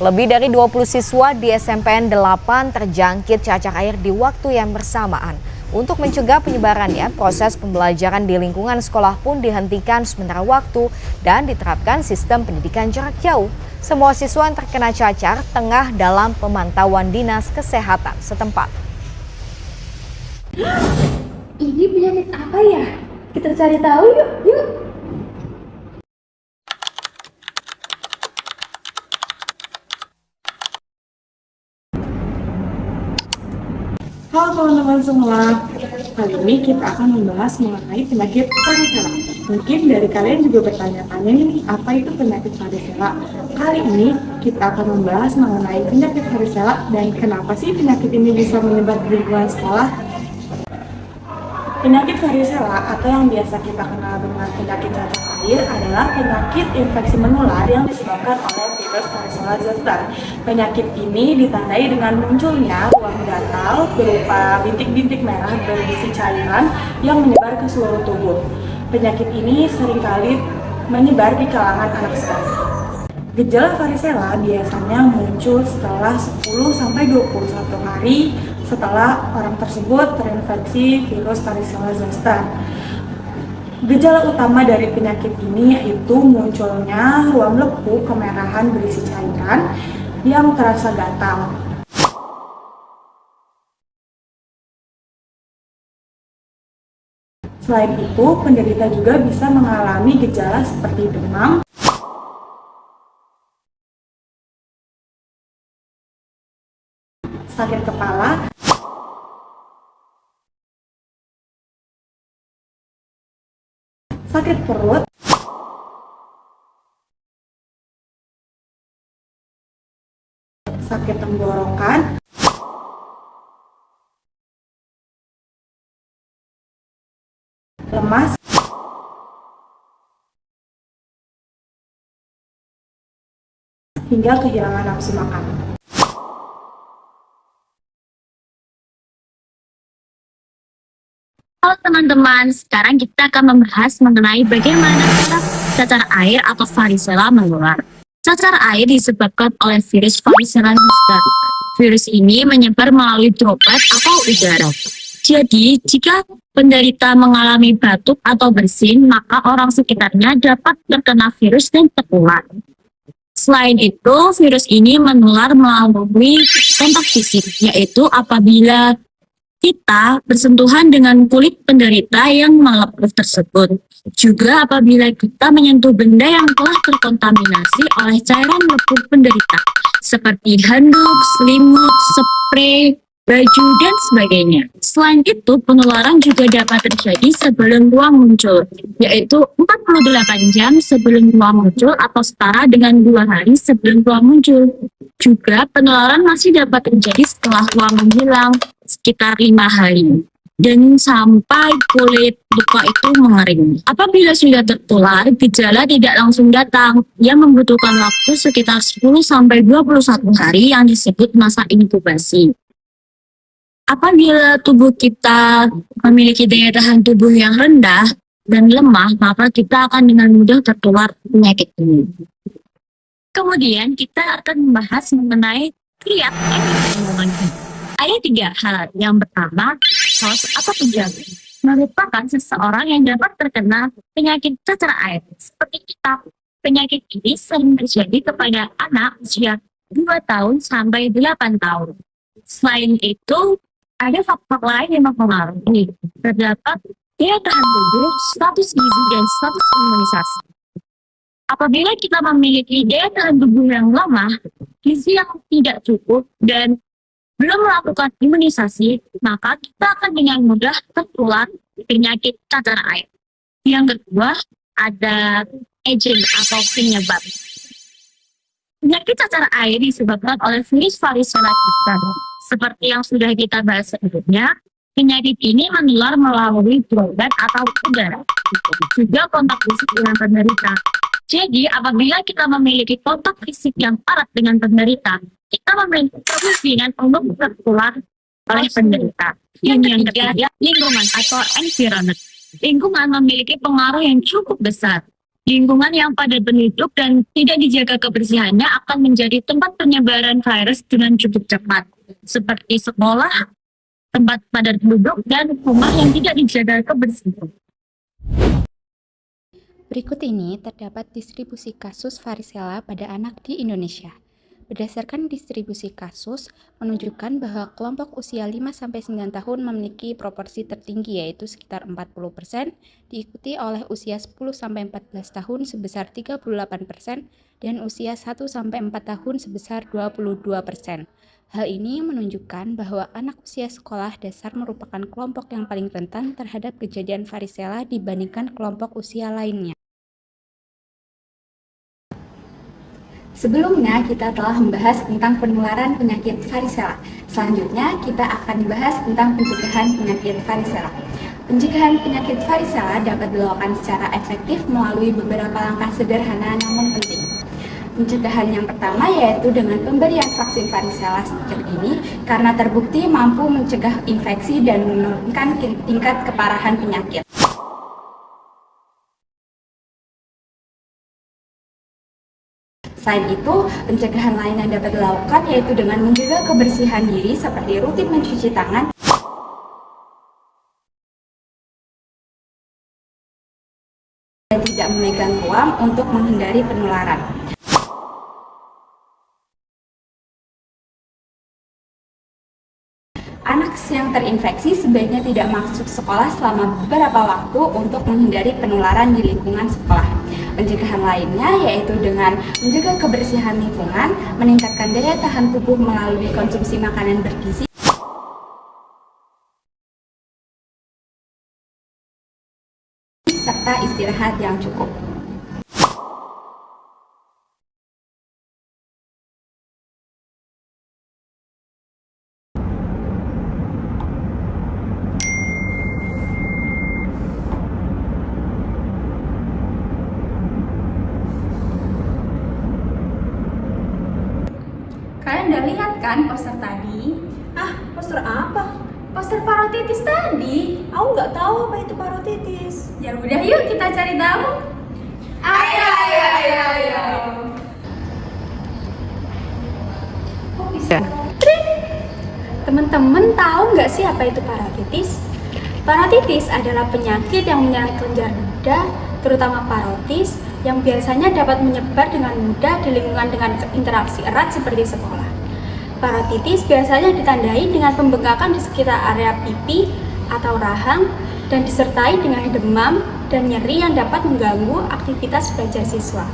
Lebih dari 20 siswa di SMPN 8 terjangkit cacar air di waktu yang bersamaan. Untuk mencegah penyebarannya, proses pembelajaran di lingkungan sekolah pun dihentikan sementara waktu dan diterapkan sistem pendidikan jarak jauh. Semua siswa yang terkena cacar tengah dalam pemantauan Dinas Kesehatan setempat. Ini penyakit apa ya? Kita cari tahu yuk. Halo teman-teman semua, kali ini kita akan membahas mengenai penyakit varicella. Mungkin dari kalian juga bertanya-tanya nih, apa itu penyakit varicella? Kali ini kita akan membahas mengenai penyakit varicella dan kenapa sih penyakit ini bisa menyebar di lingkungan sekolah. Penyakit varicella atau yang biasa kita kenal dengan penyakit cacar air adalah penyakit infeksi menular yang disebabkan oleh virus varicella zoster. Penyakit ini ditandai dengan munculnya ruam gatal berupa bintik-bintik merah berisi cairan yang menyebar ke seluruh tubuh. Penyakit ini seringkali menyebar di kalangan anak sekolah. Gejala varicella biasanya muncul setelah 10-21 hari setelah orang tersebut terinfeksi virus varicella zoster. Gejala utama dari penyakit ini yaitu munculnya ruam lepuh kemerahan berisi cairan yang terasa gatal. Selain itu, penderita juga bisa mengalami gejala seperti demam, sakit kepala, sakit perut, sakit tenggorokan, lemas, hingga kehilangan nafsu makan. Halo teman-teman, sekarang kita akan membahas mengenai bagaimana cara cacar air atau varicella menular. Cacar air disebabkan oleh virus varicella zoster. Virus ini menyebar melalui droplet atau udara. Jadi, jika penderita mengalami batuk atau bersin, maka orang sekitarnya dapat terkena virus dan tertular. Selain itu, virus ini menular melalui kontak fisik, yaitu apabila kita bersentuhan dengan kulit penderita yang melepuh tersebut. Juga apabila kita menyentuh benda yang telah terkontaminasi oleh cairan lepuh penderita, seperti handuk, selimut, spray, baju, dan sebagainya. Selain itu, penularan juga dapat terjadi sebelum ruam muncul, yaitu 48 jam sebelum ruam muncul atau setara dengan 2 hari sebelum ruam muncul. Juga penularan masih dapat terjadi setelah ruam menghilang, sekitar 5 hari, dan sampai kulit luka itu mengering. Apabila sudah tertular, gejala tidak langsung datang, yang membutuhkan waktu sekitar 10-21 hari yang disebut masa inkubasi. Apabila tubuh kita memiliki daya tahan tubuh yang rendah dan lemah, maka kita akan dengan mudah tertular penyakit ini. Kemudian kita akan membahas mengenai kiat epidemiologi. Ada 3 hal. Yang pertama, host atau penjaga merupakan seseorang yang dapat terkena penyakit cacar air. Seperti kita, penyakit ini sering terjadi kepada anak usia 2 tahun sampai 8 tahun. Selain itu, ada faktor lain yang mempengaruhi. Terdapat daya tahan tubuh, status gizi, dan status imunisasi. Apabila kita memiliki daya tahan tubuh yang lemah, gizi yang tidak cukup, dan belum melakukan imunisasi, maka kita akan dengan mudah tertular penyakit cacar air. Yang kedua, ada agent atau penyebab. Penyakit cacar air disebabkan oleh virus varicella zoster. Seperti yang sudah kita bahas sebelumnya, penyakit ini menular melalui droplet atau udara, juga kontak fisik dengan penderita. Jadi, apabila kita memiliki kontak fisik yang erat dengan penderita, kita memiliki kemungkinan untuk tertular oleh penderita. Yang ketiga, lingkungan atau environment. Lingkungan memiliki pengaruh yang cukup besar. Lingkungan yang padat penduduk dan tidak dijaga kebersihannya akan menjadi tempat penyebaran virus dengan cukup cepat, seperti sekolah, tempat padat penduduk, dan rumah yang tidak dijaga kebersihan. Berikut ini terdapat distribusi kasus varicella pada anak di Indonesia. Berdasarkan distribusi kasus, menunjukkan bahwa kelompok usia 5-9 tahun memiliki proporsi tertinggi yaitu sekitar 40%, diikuti oleh usia 10-14 tahun sebesar 38%, dan usia 1-4 tahun sebesar 22%. Hal ini menunjukkan bahwa anak usia sekolah dasar merupakan kelompok yang paling rentan terhadap kejadian varicella dibandingkan kelompok usia lainnya. Sebelumnya kita telah membahas tentang penularan penyakit varicella. Selanjutnya kita akan membahas tentang pencegahan penyakit varicella. Pencegahan penyakit varicella dapat dilakukan secara efektif melalui beberapa langkah sederhana namun penting. Pencegahan yang pertama yaitu dengan pemberian vaksin varicella sejak dini karena terbukti mampu mencegah infeksi dan menurunkan tingkat keparahan penyakit. Selain itu, pencegahan lain yang dapat dilakukan yaitu dengan menjaga kebersihan diri seperti rutin mencuci tangan dan tidak memegang uang untuk menghindari penularan. Anak yang terinfeksi sebaiknya tidak masuk sekolah selama beberapa waktu untuk menghindari penularan di lingkungan sekolah. Pencegahan lainnya yaitu dengan menjaga kebersihan lingkungan, meningkatkan daya tahan tubuh melalui konsumsi makanan bergizi, serta istirahat yang cukup. Kalian udah lihat kan poster tadi? Poster apa? Poster parotitis tadi. Aku nggak tahu apa itu parotitis. Ya udah yuk kita cari tahu. Ayo. Kok bisa? Teman-teman tahu nggak sih apa itu parotitis? Parotitis adalah penyakit yang menyerang kelenjar luda, terutama parotis, yang biasanya dapat menyebar dengan mudah di lingkungan dengan interaksi erat seperti sekolah. Parotitis biasanya ditandai dengan pembengkakan di sekitar area pipi atau rahang dan disertai dengan demam dan nyeri yang dapat mengganggu aktivitas belajar siswa.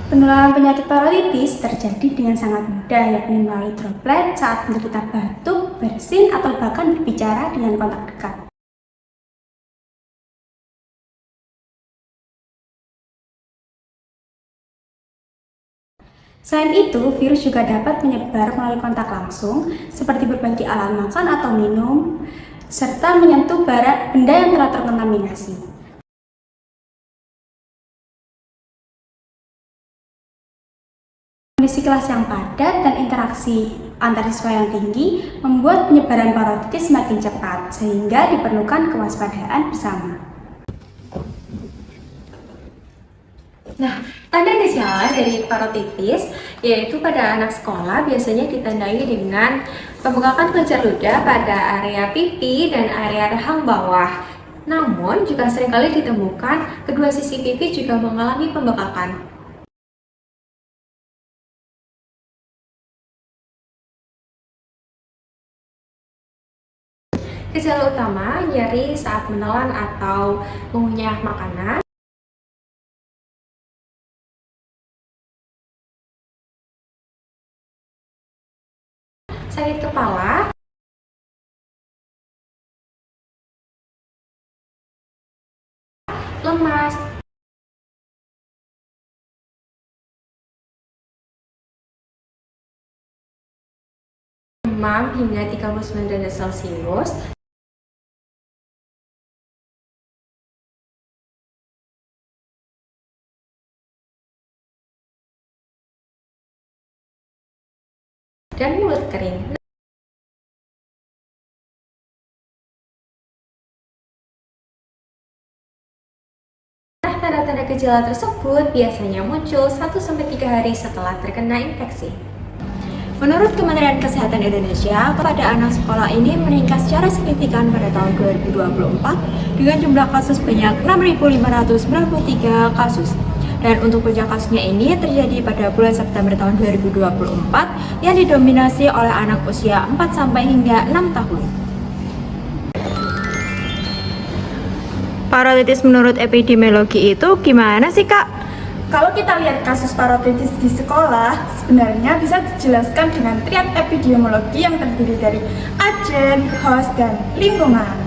Penularan penyakit parotitis terjadi dengan sangat mudah, yakni melalui droplet saat menderita batuk, bersin, atau bahkan berbicara dengan kontak dekat. Selain itu, virus juga dapat menyebar melalui kontak langsung, seperti berbagi alat makan atau minum, serta menyentuh benda yang telah terkontaminasi. Kondisi kelas yang padat dan interaksi antar siswa yang tinggi membuat penyebaran parotitis semakin cepat, sehingga diperlukan kewaspadaan bersama. Nah, tanda gejala dari parotitis yaitu pada anak sekolah biasanya ditandai dengan pembengkakan kelenjar ludah pada area pipi dan area rahang bawah. Namun, juga seringkali ditemukan kedua sisi pipi juga mengalami pembengkakan. Gejala utama nyeri saat menelan atau mengunyah makanan, sakit kepala, lemas, demam hingga 39 derajat Celcius, dan mulut kering. Nah, tanda gejala tersebut biasanya muncul 1-3 hari setelah terkena infeksi. Menurut Kementerian Kesehatan Indonesia, pada anak sekolah ini meningkat secara signifikan pada tahun 2024 dengan jumlah kasus sebanyak 6.593 kasus. Dan untuk puncak kasusnya ini terjadi pada bulan September tahun 2024 yang didominasi oleh anak usia 4 sampai hingga 6 tahun. Parotitis menurut epidemiologi itu gimana sih, Kak? Kalau kita lihat kasus parotitis di sekolah, sebenarnya bisa dijelaskan dengan triad epidemiologi yang terdiri dari agen, host, dan lingkungan.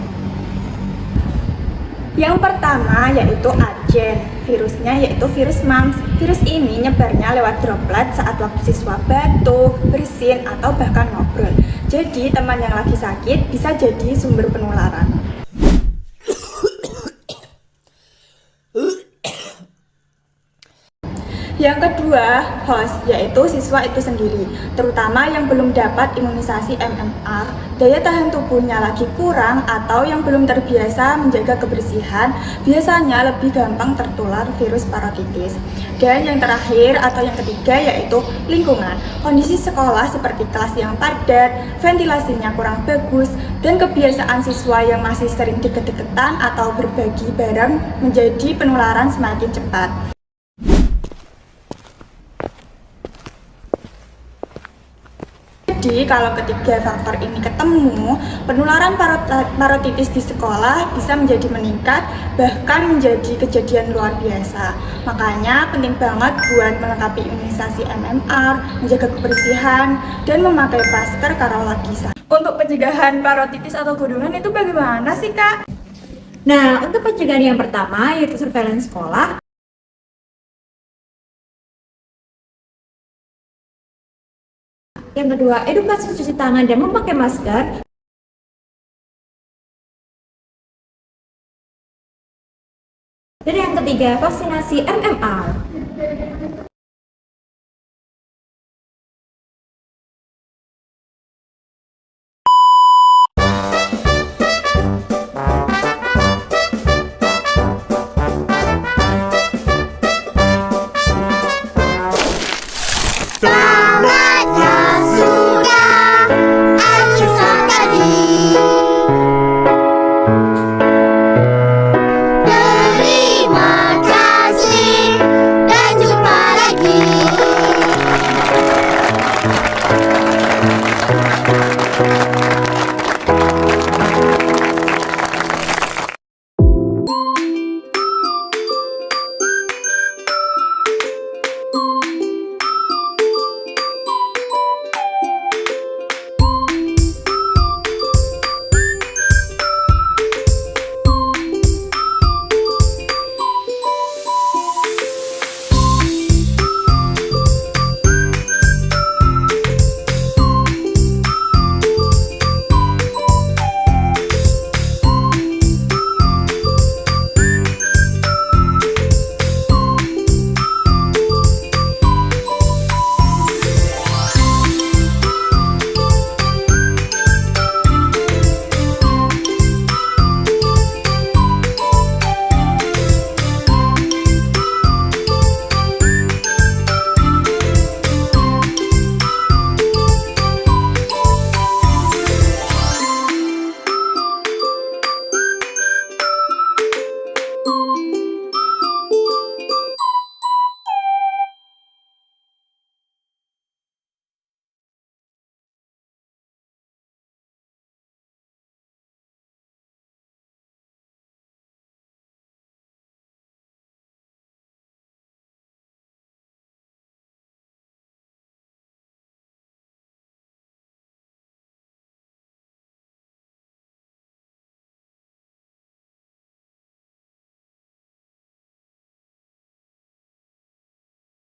Yang pertama yaitu agen, virusnya yaitu virus mumps. Virus ini nyebarnya lewat droplet saat waktu siswa batuk, bersin, atau bahkan ngobrol. Jadi teman yang lagi sakit bisa jadi sumber penularan. Yang kedua, host, yaitu siswa itu sendiri, terutama yang belum dapat imunisasi MMR, daya tahan tubuhnya lagi kurang, atau yang belum terbiasa menjaga kebersihan, biasanya lebih gampang tertular virus parotitis. Dan yang terakhir atau yang ketiga yaitu lingkungan. Kondisi sekolah seperti kelas yang padat, ventilasinya kurang bagus, dan kebiasaan siswa yang masih sering deket-deketan atau berbagi barang menjadi penularan semakin cepat. Jadi kalau ketiga faktor ini ketemu, penularan parotitis di sekolah bisa menjadi meningkat, bahkan menjadi kejadian luar biasa. Makanya penting banget buat melengkapi imunisasi MMR, menjaga kebersihan, dan memakai masker kalau lagi sakit. Untuk pencegahan parotitis atau godongan itu bagaimana sih, Kak? Nah, untuk pencegahan yang pertama yaitu surveillance sekolah. Yang kedua, edukasi cuci tangan dan memakai masker. Dan yang ketiga, vaksinasi MMR.